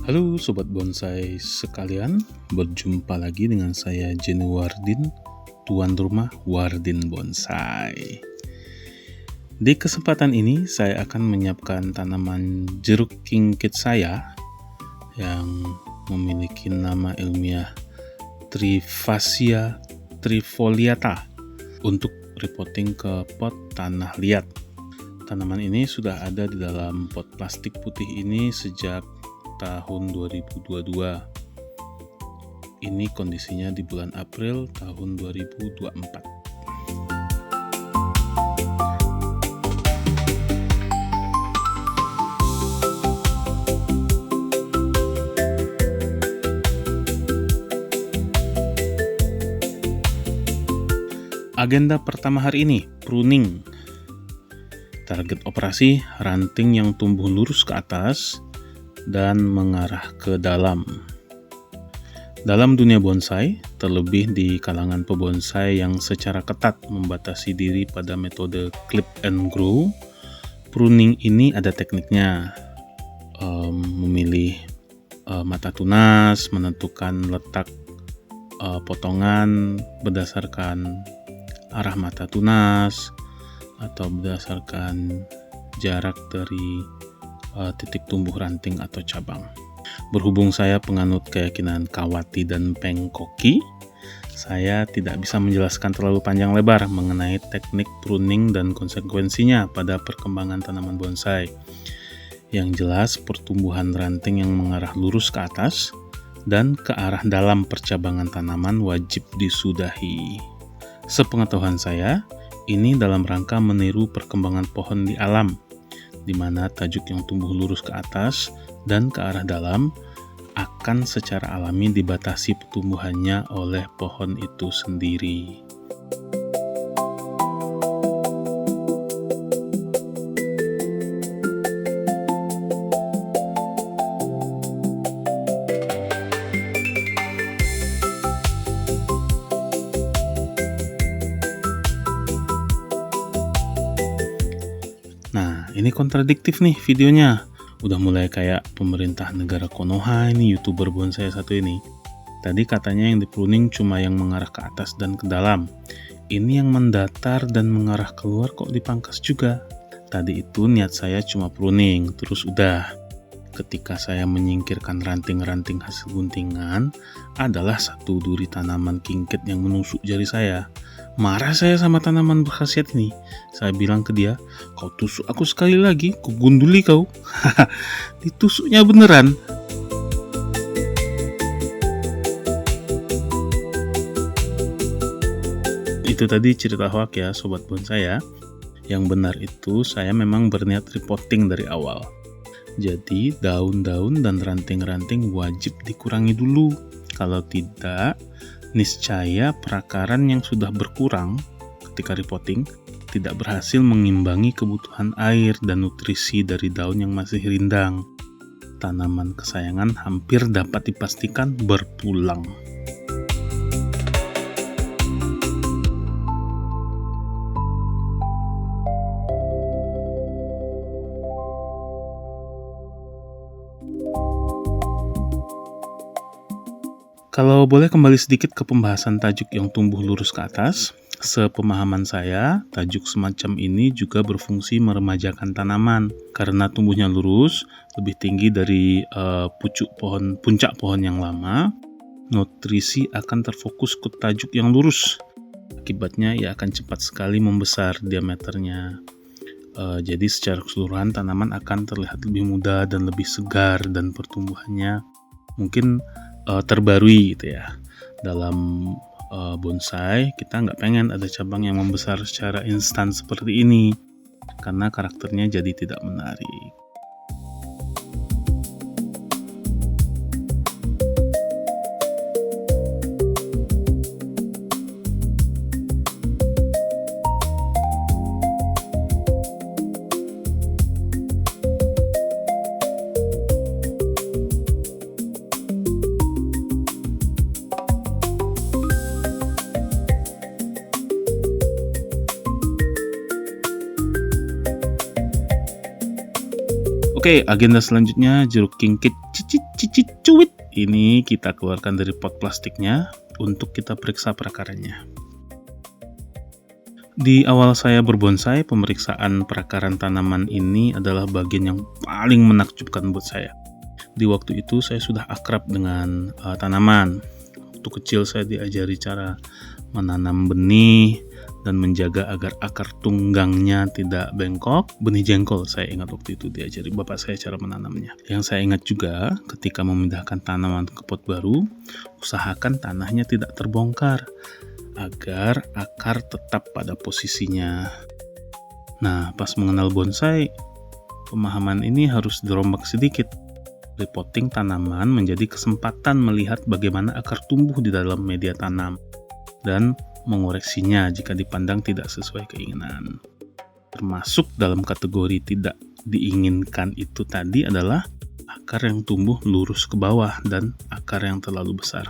Halo Sobat Bonsai sekalian, berjumpa lagi dengan saya Jenny Wardin, tuan rumah Wardin Bonsai. Di kesempatan ini saya akan menyiapkan tanaman jeruk kingkit saya yang memiliki nama ilmiah Triphasia trifoliata untuk repotting ke pot tanah liat. Tanaman ini sudah ada di dalam pot plastik putih ini sejak tahun 2022. Ini kondisinya di bulan April tahun 2024. Agenda pertama hari ini, pruning. Target operasi, ranting yang tumbuh lurus ke atas dan mengarah ke dalam. Dalam dunia bonsai, terlebih di kalangan pebonsai yang secara ketat membatasi diri pada metode clip and grow, pruning ini ada tekniknya. Memilih mata tunas, menentukan letak potongan berdasarkan arah mata tunas atau berdasarkan jarak dari titik tumbuh ranting atau cabang. Berhubung saya penganut keyakinan Kawati dan Pengkoki, saya tidak bisa menjelaskan terlalu panjang lebar mengenai teknik pruning dan konsekuensinya pada perkembangan tanaman bonsai. Yang jelas, pertumbuhan ranting yang mengarah lurus ke atas dan ke arah dalam percabangan tanaman wajib disudahi. Sepengetahuan saya, ini dalam rangka meniru perkembangan pohon di alam, di mana tajuk yang tumbuh lurus ke atas dan ke arah dalam akan secara alami dibatasi pertumbuhannya oleh pohon itu sendiri. Nah, ini kontradiktif nih videonya. Udah mulai kayak pemerintah negara Konoha ini, YouTuber bonsai satu ini. Tadi katanya yang di pruning cuma yang mengarah ke atas dan ke dalam. Ini yang mendatar dan mengarah keluar kok dipangkas juga. Tadi itu niat saya cuma pruning, terus udah. Ketika saya menyingkirkan ranting-ranting hasil guntingan, adalah satu duri tanaman kingkit yang menusuk jari saya. Marah saya sama tanaman berkhasiat ini. Saya bilang ke dia, "Kau tusuk aku sekali lagi, ku gunduli kau." Ditusuknya beneran. Itu tadi cerita hoak ya, Sobat Bonsai ya. Yang benar itu saya memang berniat repotting dari awal. Jadi daun-daun dan ranting-ranting wajib dikurangi dulu. Kalau tidak, niscaya perakaran yang sudah berkurang ketika repotting tidak berhasil mengimbangi kebutuhan air dan nutrisi dari daun yang masih rindang. Tanaman kesayangan hampir dapat dipastikan berpulang. Kalau boleh kembali sedikit ke pembahasan tajuk yang tumbuh lurus ke atas, sepemahaman saya, tajuk semacam ini juga berfungsi meremajakan tanaman. Karena tumbuhnya lurus, lebih tinggi dari puncak pohon yang lama, nutrisi akan terfokus ke tajuk yang lurus. Akibatnya ia akan cepat sekali membesar diameternya. Jadi secara keseluruhan tanaman akan terlihat lebih muda dan lebih segar, dan pertumbuhannya mungkin terbarui gitu ya. Dalam bonsai kita nggak pengen ada cabang yang membesar secara instan seperti ini, karena karakternya jadi tidak menarik. Oke, agenda selanjutnya jeruk kimkit cicit cicit cuit. Ini kita keluarkan dari pot plastiknya untuk kita periksa perakarannya. Di awal saya berbonsai, pemeriksaan perakaran tanaman ini adalah bagian yang paling menakjubkan buat saya. Di waktu itu saya sudah akrab dengan tanaman. Waktu kecil saya diajari cara menanam benih dan menjaga agar akar tunggangnya tidak bengkok. Benih jengkol saya ingat waktu itu diajari bapak saya cara menanamnya. Yang saya ingat juga ketika memindahkan tanaman ke pot baru, usahakan tanahnya tidak terbongkar agar akar tetap pada posisinya. Nah, pas mengenal bonsai, pemahaman ini harus dirombak sedikit. Repotting tanaman menjadi kesempatan melihat bagaimana akar tumbuh di dalam media tanam dan mengoreksinya jika dipandang tidak sesuai keinginan. Termasuk dalam kategori tidak diinginkan itu tadi adalah akar yang tumbuh lurus ke bawah dan akar yang terlalu besar.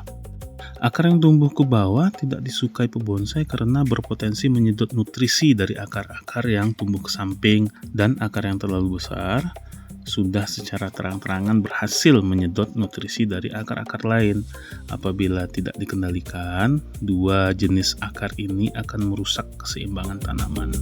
Akar yang tumbuh ke bawah tidak disukai pebonsai karena berpotensi menyedot nutrisi dari akar-akar yang tumbuh ke samping, dan akar yang terlalu besar sudah secara terang-terangan berhasil menyedot nutrisi dari akar-akar lain. Apabila tidak dikendalikan, dua jenis akar ini akan merusak keseimbangan tanaman.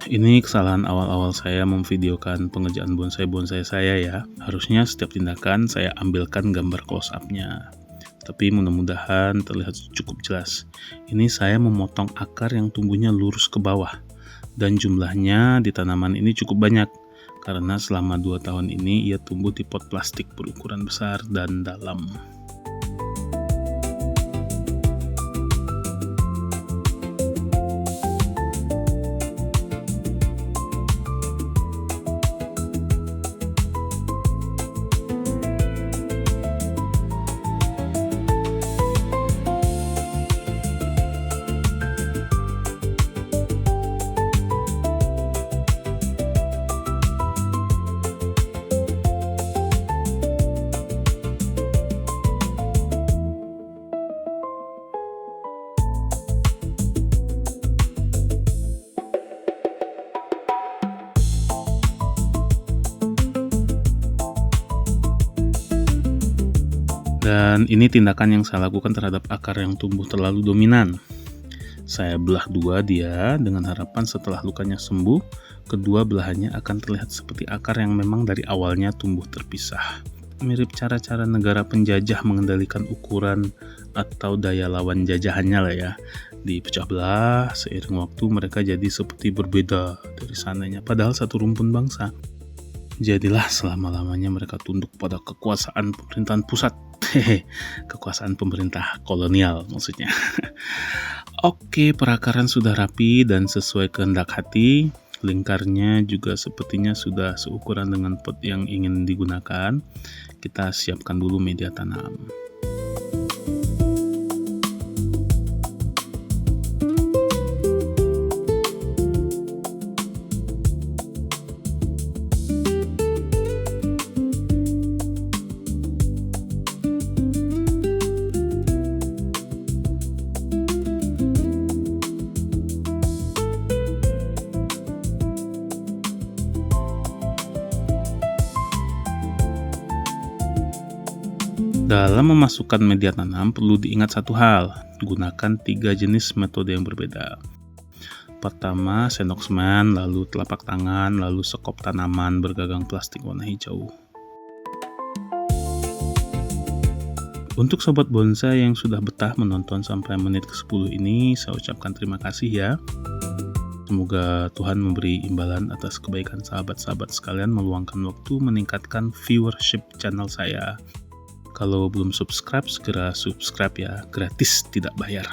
Ini kesalahan awal-awal saya memvideokan pengerjaan bonsai-bonsai saya ya. Harusnya setiap tindakan saya ambilkan gambar close up-nya. Tapi mudah-mudahan terlihat cukup jelas. Ini saya memotong akar yang tumbuhnya lurus ke bawah. Dan jumlahnya di tanaman ini cukup banyak. Karena selama 2 tahun ini ia tumbuh di pot plastik berukuran besar dan dalam. Dan ini tindakan yang saya lakukan terhadap akar yang tumbuh terlalu dominan. Saya belah dua dia dengan harapan setelah lukanya sembuh, kedua belahannya akan terlihat seperti akar yang memang dari awalnya tumbuh terpisah. Mirip cara-cara negara penjajah mengendalikan ukuran atau daya lawan jajahannya lah ya. Dipecah belah, seiring waktu mereka jadi seperti berbeda dari sananya, padahal satu rumpun bangsa. Jadilah selama-lamanya mereka tunduk pada kekuasaan pemerintahan pusat. Kekuasaan pemerintah kolonial maksudnya. Oke, perakaran sudah rapi dan sesuai kehendak hati. Lingkarnya juga sepertinya sudah seukuran dengan pot yang ingin digunakan. Kita siapkan dulu media tanam. Dalam memasukkan media tanam perlu diingat satu hal, gunakan 3 jenis metode yang berbeda. Pertama, sendok semen, lalu telapak tangan, lalu sekop tanaman bergagang plastik warna hijau. Untuk sobat bonsai yang sudah betah menonton sampai menit ke-10 ini, saya ucapkan terima kasih ya. Semoga Tuhan memberi imbalan atas kebaikan sahabat-sahabat sekalian meluangkan waktu meningkatkan viewership channel saya. Kalau belum subscribe, segera subscribe ya, gratis tidak bayar.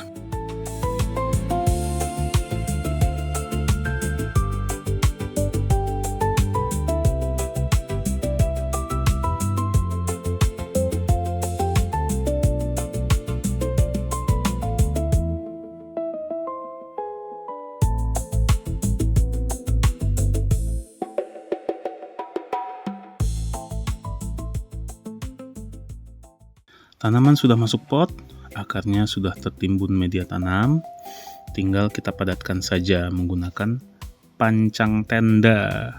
Tanaman sudah masuk pot, akarnya sudah tertimbun media tanam, tinggal kita padatkan saja menggunakan pancang tenda.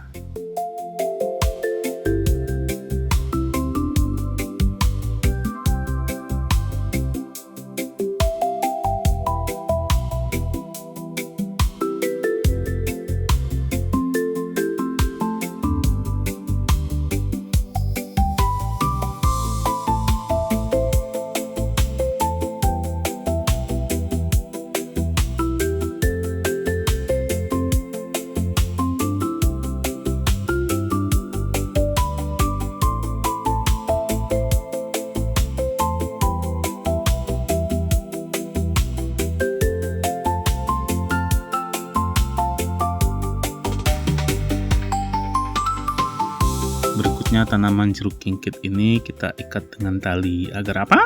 Berikutnya tanaman jeruk kingkit ini kita ikat dengan tali agar apa?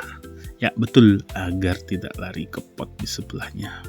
Ya betul, agar tidak lari ke pot di sebelahnya.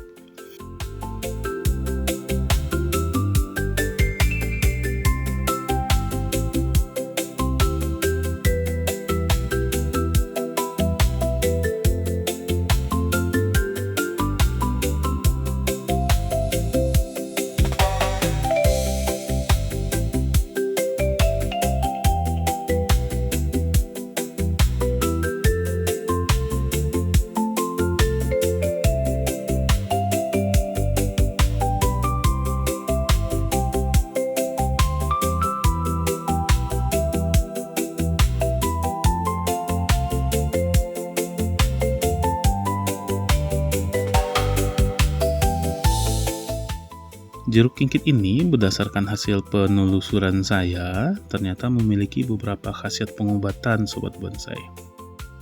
Jeruk kingkit ini berdasarkan hasil penelusuran saya ternyata memiliki beberapa khasiat pengobatan sobat bonsai.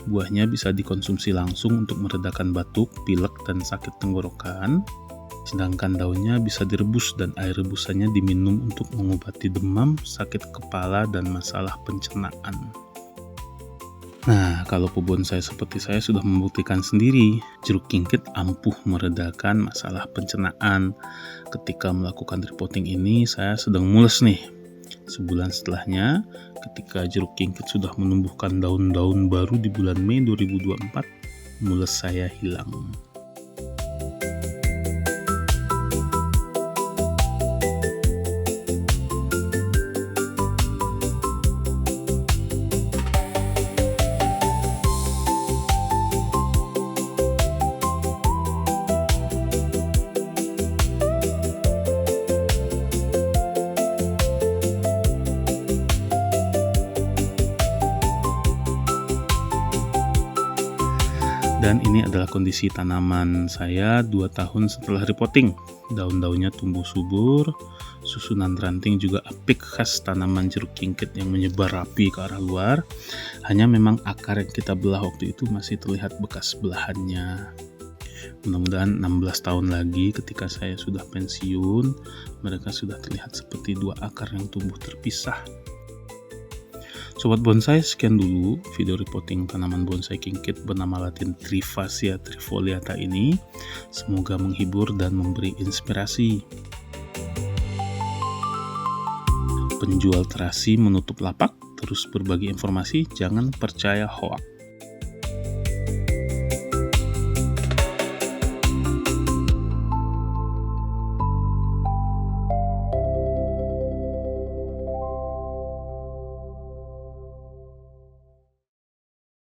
Buahnya bisa dikonsumsi langsung untuk meredakan batuk, pilek, dan sakit tenggorokan. Sedangkan daunnya bisa direbus dan air rebusannya diminum untuk mengobati demam, sakit kepala, dan masalah pencernaan. Nah, kalau pebonsai seperti saya sudah membuktikan sendiri, jeruk kingkit ampuh meredakan masalah pencernaan. Ketika melakukan repotting ini, saya sedang mules nih. Sebulan setelahnya, ketika jeruk kingkit sudah menumbuhkan daun-daun baru di bulan Mei 2024, mules saya hilang. Dan ini adalah kondisi tanaman saya 2 tahun setelah repotting. Daun-daunnya tumbuh subur, susunan ranting juga apik khas tanaman jeruk kingkit yang menyebar rapi ke arah luar. Hanya memang akar yang kita belah waktu itu masih terlihat bekas belahannya. Mudah-mudahan 16 tahun lagi ketika saya sudah pensiun, mereka sudah terlihat seperti 2 akar yang tumbuh terpisah. Sobat bonsai, sekian dulu video repotting tanaman bonsai kingkit bernama latin Trifasia trifoliata ini. Semoga menghibur dan memberi inspirasi. Penjual terasi menutup lapak, terus berbagi informasi, jangan percaya hoak.